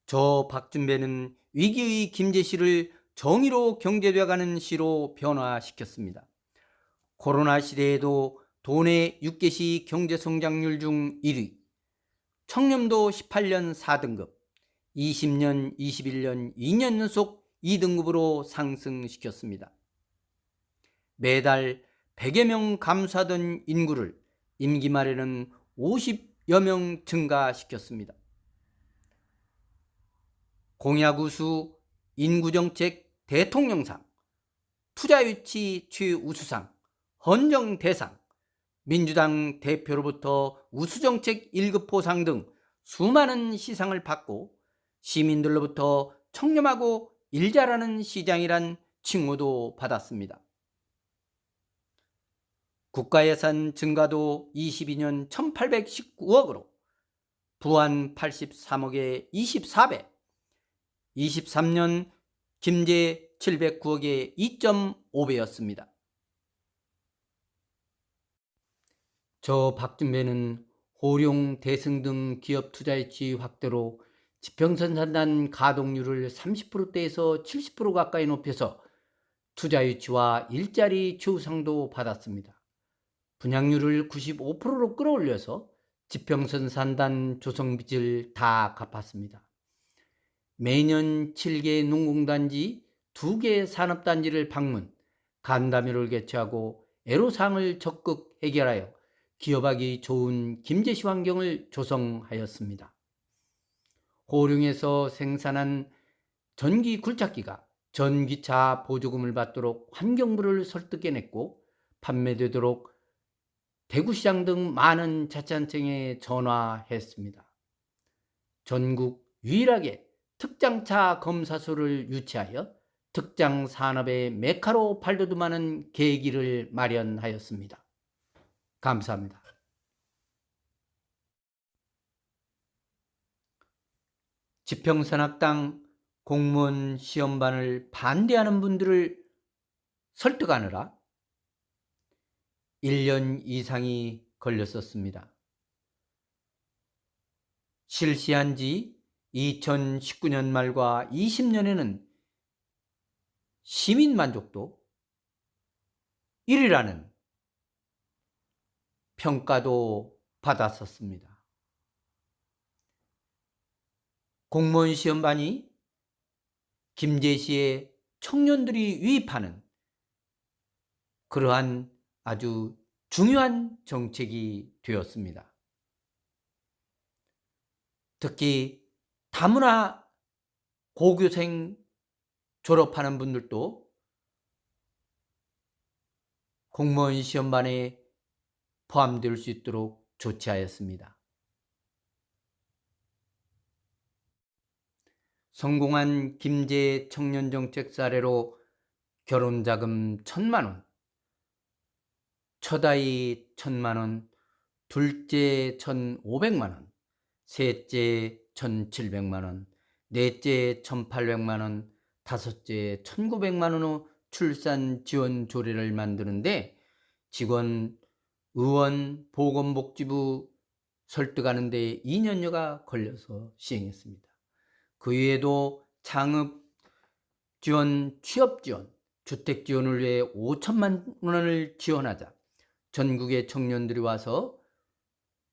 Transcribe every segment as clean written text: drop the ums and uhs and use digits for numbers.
저 박준배는 위기의 김제시를 정의로 경제되어가는 시로 변화시켰습니다. 코로나 시대에도 도내 6개시 경제성장률 중 1위, 청렴도 18년 4등급, 20년, 21년 2년 연속 2등급으로 상승시켰습니다. 매달 100여 명 감소하던 인구를 임기 말에는 50여 명 증가시켰습니다. 공약우수 인구정책 대통령상, 투자유치 최우수상, 헌정대상, 민주당 대표로부터 우수정책 1급포상 등 수많은 시상을 받고 시민들로부터 청렴하고 일 잘하는 시장이란 칭호도 받았습니다. 국가예산 증가도 22년 1819억으로 부안 83억에 24배, 23년 김제 709억에 2.5배였습니다. 저 박준배는 호룡, 대승 등 기업 투자유치 확대로 지평선 산단 가동률을 30%대에서 70% 가까이 높여서 투자유치와 일자리 최우상도 받았습니다. 분양률을 95%로 끌어올려서 지평선 산단 조성빚을 다 갚았습니다. 매년 7개 농공단지, 2개 산업단지를 방문, 간담회를 개최하고 애로사항을 적극 해결하여 기업하기 좋은 김제시 환경을 조성하였습니다. 호룡에서 생산한 전기 굴착기가 전기차 보조금을 받도록 환경부를 설득해냈고 판매되도록 대구시장 등 많은 자치단체에 전화했습니다. 전국 유일하게 특장차 검사소를 유치하여 특장 산업의 메카로 발돋움하는 계기를 마련하였습니다. 감사합니다. 지평선악당 공무원 시험반을 반대하는 분들을 설득하느라 1년 이상이 걸렸었습니다. 실시한 지 2019년 말과 20년에는 시민 만족도 1위라는 평가도 받았었습니다. 공무원 시험반이 김제시의 청년들이 유입하는 그러한 아주 중요한 정책이 되었습니다. 특히 다문화 고교생 졸업하는 분들도 공무원 시험반에 포함될 수 있도록 조치하였습니다. 성공한 김제 청년정책 사례로 결혼자금 1,000만원, 첫 아이 1,000만원, 둘째 1,500만원, 셋째 1,700만원, 넷째 1,800만원, 다섯째 1,900만원 출산 지원 조례를 만드는데 직원, 의원, 보건복지부 설득하는 데 2년여가 걸려서 시행했습니다. 그 외에도 창업 지원, 취업 지원, 주택 지원을 위해 5천만 원을 지원하자 전국의 청년들이 와서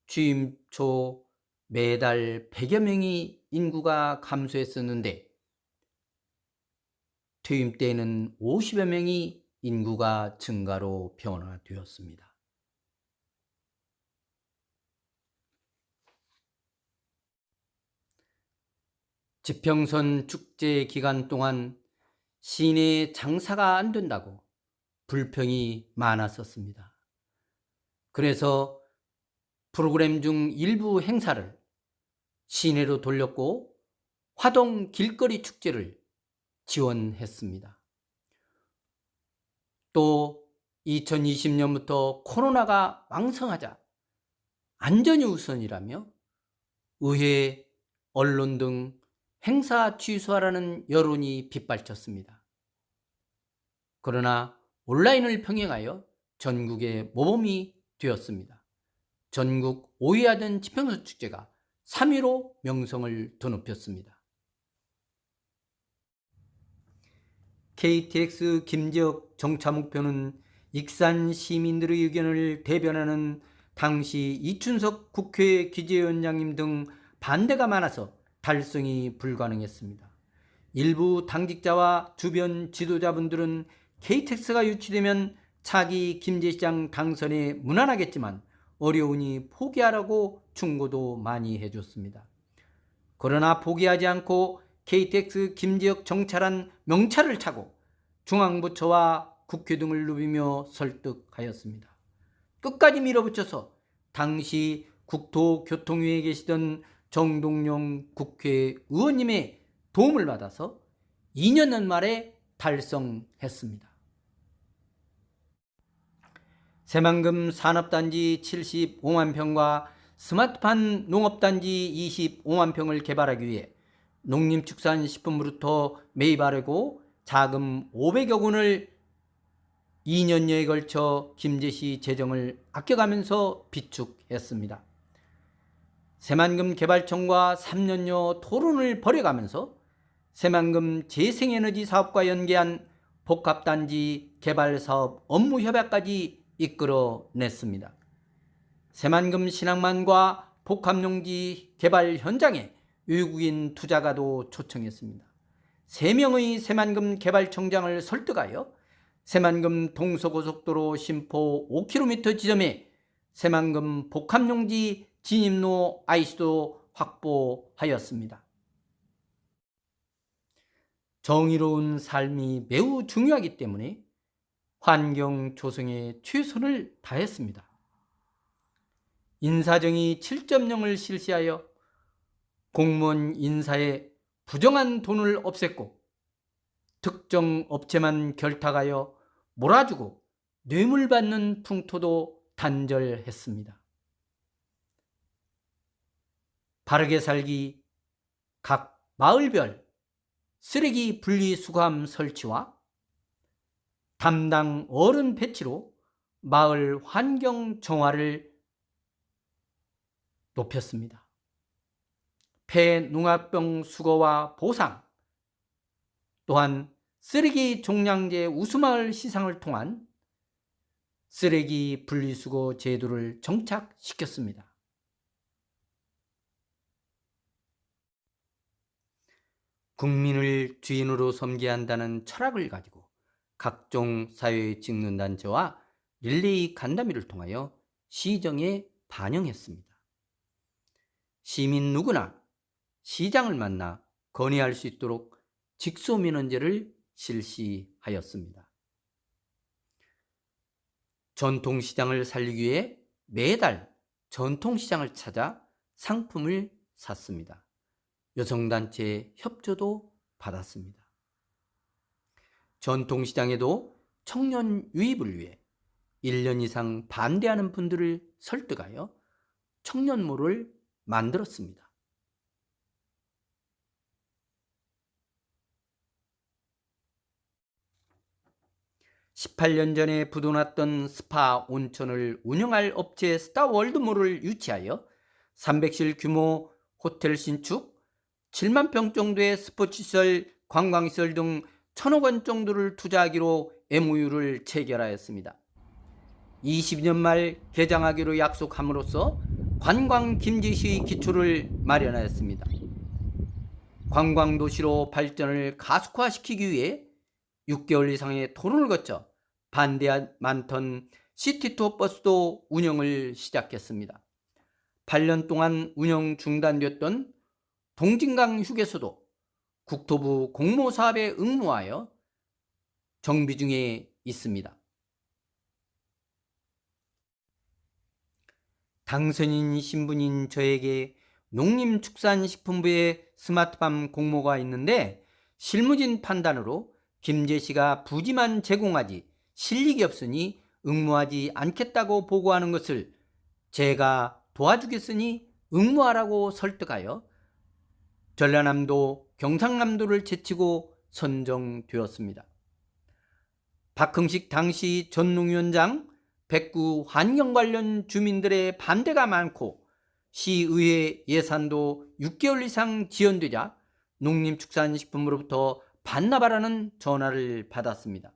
취임 초 매달 100여 명이 인구가 감소했었는데 퇴임 때에는 50여 명이 인구가 증가로 변화되었습니다. 지평선 축제 기간 동안 시내 장사가 안 된다고 불평이 많았었습니다. 그래서 프로그램 중 일부 행사를 시내로 돌렸고 화동 길거리 축제를 지원했습니다. 또 2020년부터 코로나가 왕성하자 안전이 우선이라며 의회, 언론 등 행사 취소하라는 여론이 빗발쳤습니다. 그러나 온라인을 병행하여 전국에 모범이 되었습니다. 전국 5위 하던 지평선 축제가 3위로 명성을 드높였습니다. KTX 김지혁 정차 목표는 익산 시민들의 의견을 대변하는 당시 이춘석 국회 기재위원장님 등 반대가 많아서 달성이 불가능했습니다. 일부 당직자와 주변 지도자분들은 KTX가 유치되면 차기 김제시장 당선에 무난하겠지만 어려우니 포기하라고 충고도 많이 해줬습니다. 그러나 포기하지 않고 KTX 김지혁 정차란 명찰을 차고 중앙부처와 국회 등을 누비며 설득하였습니다. 끝까지 밀어붙여서 당시 국토교통위에 계시던 정동영 국회의원님의 도움을 받아서 2년 만에 달성했습니다. 새만금 산업단지 75만 평과 스마트팜 농업단지 25만 평을 개발하기 위해 농림축산식품부로부터 매입하려고 자금 500여 원을 2년여에 걸쳐 김제시 재정을 아껴가면서 비축했습니다. 새만금 개발청과 3년여 토론을 벌여가면서 새만금 재생에너지 사업과 연계한 복합단지 개발사업 업무협약까지 이끌어냈습니다. 새만금 신항만과 복합용지 개발 현장에 외국인 투자가도 초청했습니다. 3명의 새만금 개발청장을 설득하여 새만금 동서고속도로 심포 5km 지점에 새만금 복합용지 진입로 IC도 확보하였습니다. 정의로운 삶이 매우 중요하기 때문에 환경 조성에 최선을 다했습니다. 인사정의 7.0을 실시하여 공무원 인사에 부정한 돈을 없앴고 특정 업체만 결탁하여 몰아주고 뇌물 받는 풍토도 단절했습니다. 바르게 살기 각 마을별 쓰레기 분리수거함 설치와 담당 어른 배치로 마을 환경 정화를 높였습니다. 폐농약병 수거와 보상, 또한 쓰레기 종량제 우수마을 시상을 통한 쓰레기 분리수거 제도를 정착시켰습니다. 국민을 주인으로 섬겨야 한다는 철학을 가지고 각종 사회직능단체와 릴레이 간담회를 통하여 시정에 반영했습니다. 시민 누구나 시장을 만나 건의할 수 있도록 직소민원제를 실시하였습니다. 전통시장을 살리기 위해 매달 전통시장을 찾아 상품을 샀습니다. 여성단체 협조도 받았습니다. 전통시장에도 청년 유입을 위해 1년 이상 반대하는 분들을 설득하여 청년몰을 만들었습니다. (18년) 전에 부도났던 스파 온천을 운영할 업체 스타월드몰을 유치하여 300실 규모 호텔 신축, 7만 평 정도의 스포츠시설, 관광시설 등 1,000억 원 정도를 투자하기로 MOU를 체결하였습니다. 20년 말 개장하기로 약속함으로써 관광 김제시의 기초를 마련하였습니다. 관광도시로 발전을 가속화시키기 위해 6개월 이상의 토론을 거쳐 반대 많던 시티투어 버스도 운영을 시작했습니다. 8년 동안 운영 중단되었던 동진강 휴게소도 국토부 공모사업에 응모하여 정비 중에 있습니다. 당선인 신분인 저에게 농림축산식품부의 스마트팜 공모가 있는데 실무진 판단으로 김제시가 부지만 제공하지 실익이 없으니 응모하지 않겠다고 보고하는 것을 제가 도와주겠으니 응모하라고 설득하여 전라남도, 경상남도를 제치고 선정되었습니다. 박흥식 당시 전농위원장, 백구 환경 관련 주민들의 반대가 많고 시의회 예산도 6개월 이상 지연되자 농림축산식품으로부터 반납하라는 전화를 받았습니다.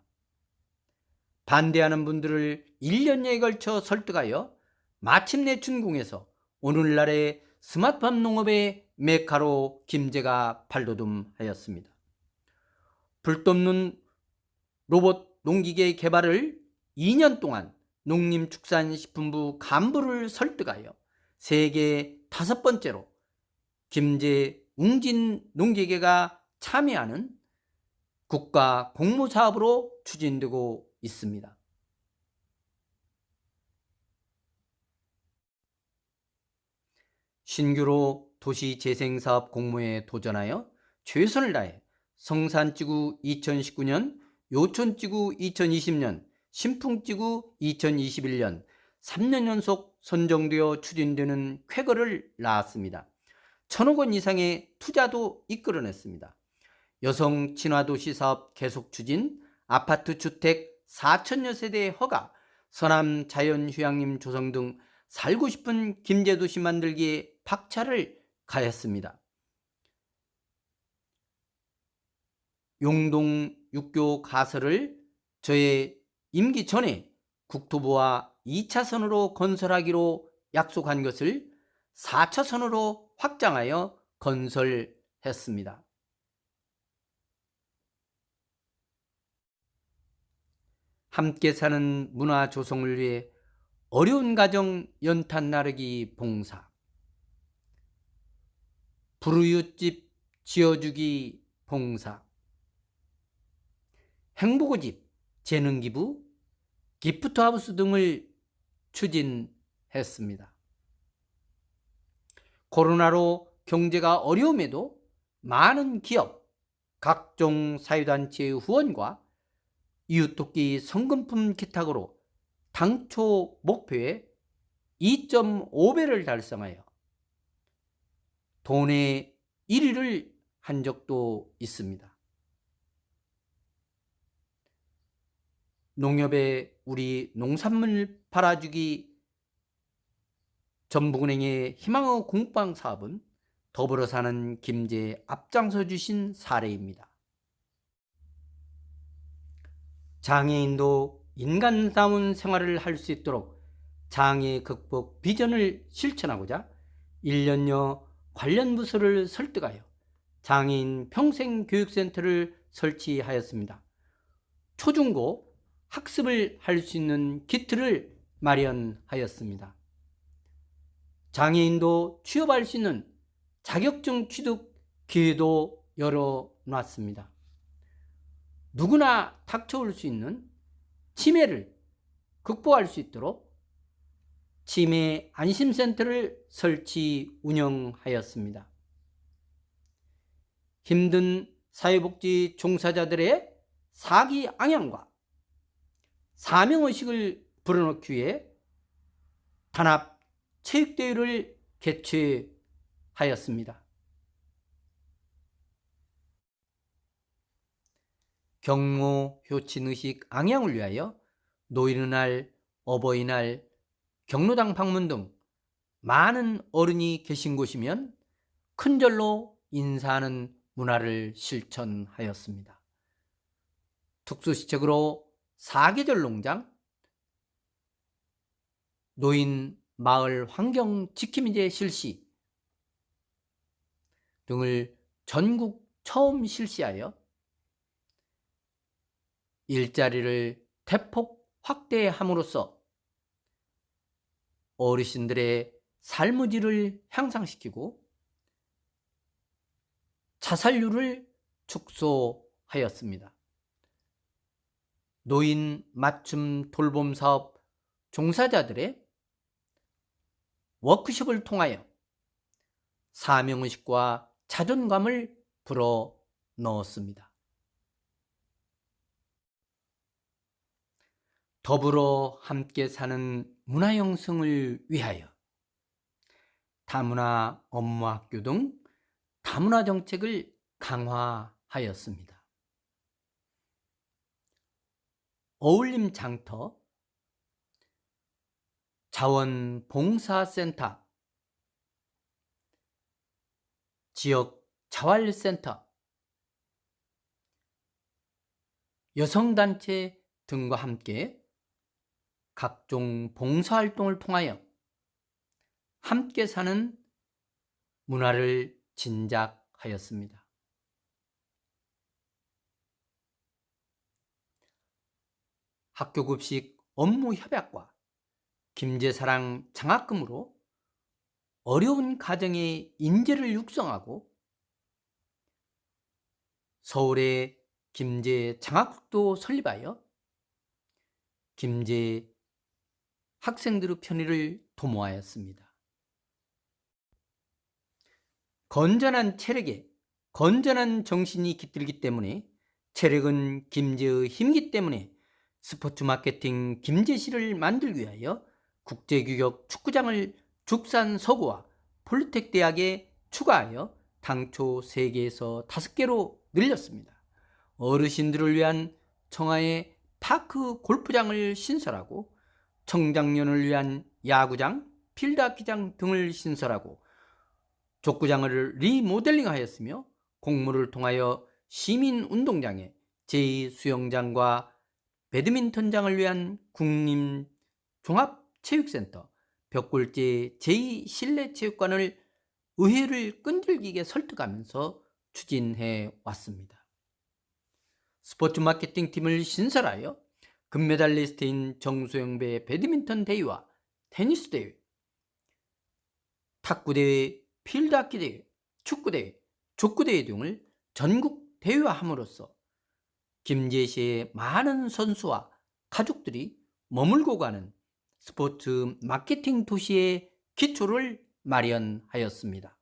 반대하는 분들을 1년여에 걸쳐 설득하여 마침내 준공해서 오늘날의 스마트팜 농업의 메카로 김제가 발돋움하였습니다. 불도없는 로봇 농기계 개발을 2년 동안 농림축산식품부 간부를 설득하여 세계 5번째로 김제 웅진 농기계가 참여하는 국가 공모사업으로 추진되고 있습니다. 신규로 도시재생사업 공모에 도전하여 최선을 다해 성산지구 2019년, 요촌지구 2020년, 신풍지구 2021년 3년 연속 선정되어 추진되는 쾌거를 낳았습니다. 1,000억 원 이상의 투자도 이끌어냈습니다. 여성 친화도시 사업 계속 추진, 아파트 주택 4천여 세대 허가, 서남 자연휴양림 조성 등 살고 싶은 김제도시 만들기에 박차를 가했습니다. 용동 육교 가설을 저의 임기 전에 국토부와 2차선으로 건설하기로 약속한 것을 4차선으로 확장하여 건설했습니다. 함께 사는 문화 조성을 위해 어려운 가정 연탄 나르기 봉사, 불우이웃집 지어주기 봉사, 행복의 집 재능기부, 기프트하우스 등을 추진했습니다. 코로나로 경제가 어려움에도 많은 기업, 각종 사회단체의 후원과 이웃돕기 성금품 기탁으로 당초 목표의 2.5배를 달성하여 도내 1위를 한 적도 있습니다. 농협에 우리 농산물 팔아주기 전북은행의 희망의 공방 사업은 더불어 사는 김제에 앞장서 주신 사례입니다. 장애인도 인간다운 생활을 할 수 있도록 장애 극복 비전을 실천하고자 1년여 관련 부서를 설득하여 장애인 평생교육센터를 설치하였습니다. 초중고 학습을 할 수 있는 키트를 마련하였습니다. 장애인도 취업할 수 있는 자격증 취득 기회도 열어놨습니다. 누구나 닥쳐올 수 있는 치매를 극복할 수 있도록 치매 안심센터를 설치 운영하였습니다. 힘든 사회복지 종사자들의 사기 악양과 사명의식을 불어넣기 위해 단합 체육대회를 개최하였습니다. 경모 효친의식 앙양을 위하여 노인의 어버이날, 경로당 방문 등 많은 어른이 계신 곳이면 큰절로 인사하는 문화를 실천하였습니다. 특수시책으로 사계절 농장, 노인 마을 환경 지킴이제 실시 등을 전국 처음 실시하여 일자리를 대폭 확대함으로써 어르신들의 삶의 질을 향상시키고 자살률을 축소하였습니다. 노인 맞춤 돌봄 사업 종사자들의 워크숍을 통하여 사명의식과 자존감을 불어 넣었습니다. 더불어 함께 사는 문화 형성을 위하여 다문화 업무학교 등 다문화 정책을 강화하였습니다. 어울림 장터, 자원봉사센터, 지역 자활센터, 여성단체 등과 함께 각종 봉사활동을 통하여 함께 사는 문화를 진작하였습니다. 학교급식 업무 협약과 김제사랑 장학금으로 어려운 가정의 인재를 육성하고 서울에 김제 장학국도 설립하여 김제 학생들의 편의를 도모하였습니다. 건전한 체력에 건전한 정신이 깃들기 때문에 체력은 김제의 힘이기 때문에 스포츠 마케팅 김제시를 만들기 위하여 국제규격 축구장을 죽산 서구와 폴리텍 대학에 추가하여 당초 3개에서 5개로 늘렸습니다. 어르신들을 위한 청하의 파크 골프장을 신설하고 청장년을 위한 야구장, 필드하키장 등을 신설하고 족구장을 리모델링하였으며 공모를 통하여 시민운동장에 제2수영장과 배드민턴장을 위한 국립종합체육센터, 벽골제 제2실내체육관을 의회를 끈질기게 설득하면서 추진해 왔습니다. 스포츠 마케팅 팀을 신설하여 금메달리스트인 정소영배 배드민턴 대회와 테니스 대회, 탁구 대회, 필드하키 대회, 축구 대회, 족구 대회 등을 전국 대회화함으로써 김제시의 많은 선수와 가족들이 머물고 가는 스포츠 마케팅 도시의 기초를 마련하였습니다.